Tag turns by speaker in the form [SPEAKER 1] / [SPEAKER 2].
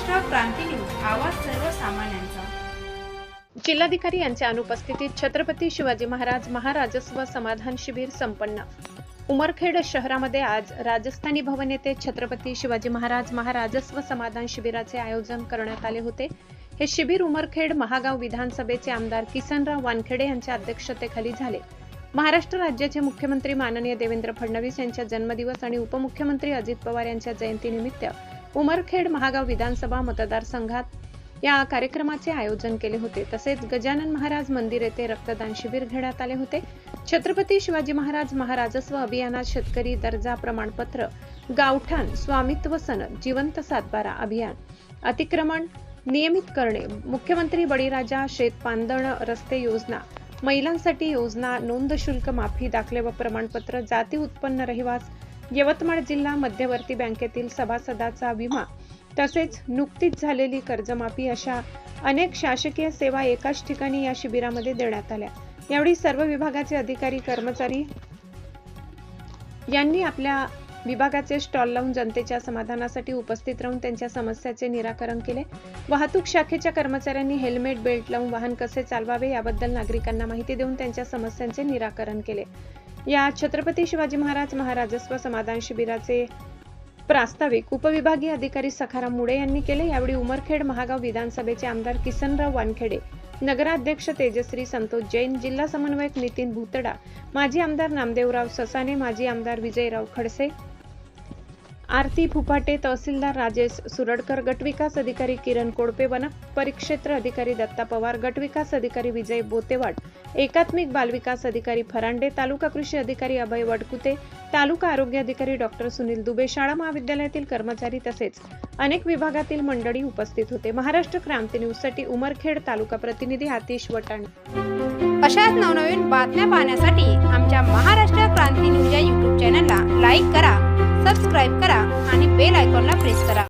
[SPEAKER 1] महाराष्ट्र क्रांती news, आवाज सर्वसामान्यांचा।
[SPEAKER 2] जिल्हाधिकारी यांच्या अनुपस्थितीत छत्रपती शिवाजी महाराज महाराजस्व समाधान शिबिर संपन्न। उमरखेड शहरामध्ये आज राजस्थानी भवन येथे छत्रपती शिवाजी महाराज महाराजस्व समाधान शिबिराचे आयोजन करण्यात आले होते। हे शिबिर उमरखेड महागाव विधानसभेचे आमदार किसनराव वानखेडे यांच्या अध्यक्षतेखाली झाले। महाराष्ट्र राज्याचे मुख्यमंत्री माननीय देवेंद्र फडणवीस यांच्या जन्मदिवस आणि उपमुख्यमंत्री अजित पवार यांच्या जयंतीनिमित्त उमरखेड महागाव विधानसभा मतदारसंघात या कार्यक्रमाचे आयोजन केले होते। तसेच गजानन महाराज मंदिर येथे रक्तदान शिबिर घेण्यात आले होते। छत्रपती शिवाजी महाराज महाराजस्व अभियानात शेतकरी दर्जा प्रमाणपत्र, गावठाण स्वामित्व सनद, जिवंत सातबारा अभियान, अतिक्रमण नियमित करणे, मुख्यमंत्री बळीराजा शेत पांदण रस्ते योजना, महिलांसाठी योजना, नोंद शुल्क माफी, दाखले व प्रमाणपत्र, जाती उत्पन्न रहिवास, यवतमाळ जिल्हा मध्यवर्ती बँकेतील सभासदाचा विमा, तसेच नुकतीच झालेली कर्जमाफी अशा अनेक शासकीय सेवा एकाच ठिकाणी या शिबिरामध्ये देण्यात आल्या। यावेळी सर्व विभागाचे अधिकारी कर्मचारी यांनी आपल्या विभागाचे स्टॉल लावून जनतेच्या समाधानासाठी उपस्थित राहून त्यांच्या समस्याचे निराकरण केले। वाहतूक शाखेच्या कर्मचाऱ्यांनी हेल्मेट बेल्ट लावून वाहन कसे चालवावे याबद्दल नागरिकांना माहिती देऊन त्यांच्या समस्यांचे निराकरण केले। या छत्रपती शिवाजी महाराज महाराजस्व समाधान शिबिराचे प्रास्ताविक उपविभागीय अधिकारी सखाराम मुळे यांनी केले। यावेळी उमरखेड महागाव विधानसभेचे आमदार किसनराव वानखेडे, नगराध्यक्ष तेजश्री संतोष जैन, जिल्हा समन्वयक नितीन भूतडा, माजी आमदार नामदेवराव ससाने, माजी आमदार विजयराव खडसे, आरती फुफाटे, तहसीलदार राजेश सुरडकर, गटविकास अधिकारी किरण कोडपे, वन परिक्षेत्र अधिकारी दत्ता पवार, गटविकास अधिकारी विजय बोतेवाड, एकात्मिक बालविकास अधिकारी फरांडे, तालुका कृषी अधिकारी अभय वडकुते, तालुका आरोग्य अधिकारी डॉक्टर सुनील दुबे, शाळा महाविद्यालयातील कर्मचारी तसेच अनेक विभागातील मंडळी उपस्थित होते। महाराष्ट्र क्रांती न्यूज साठी उमरखेड तालुका प्रतिनिधी आतिश वटाणे।
[SPEAKER 1] अशाच नवनवीन बातम्या पाहण्यासाठी आमच्या महाराष्ट्र क्रांती न्यूज या YouTube चॅनलला लाईक करा, सबस्क्राईब करा आणि बेल आयकॉनला प्रेस करा।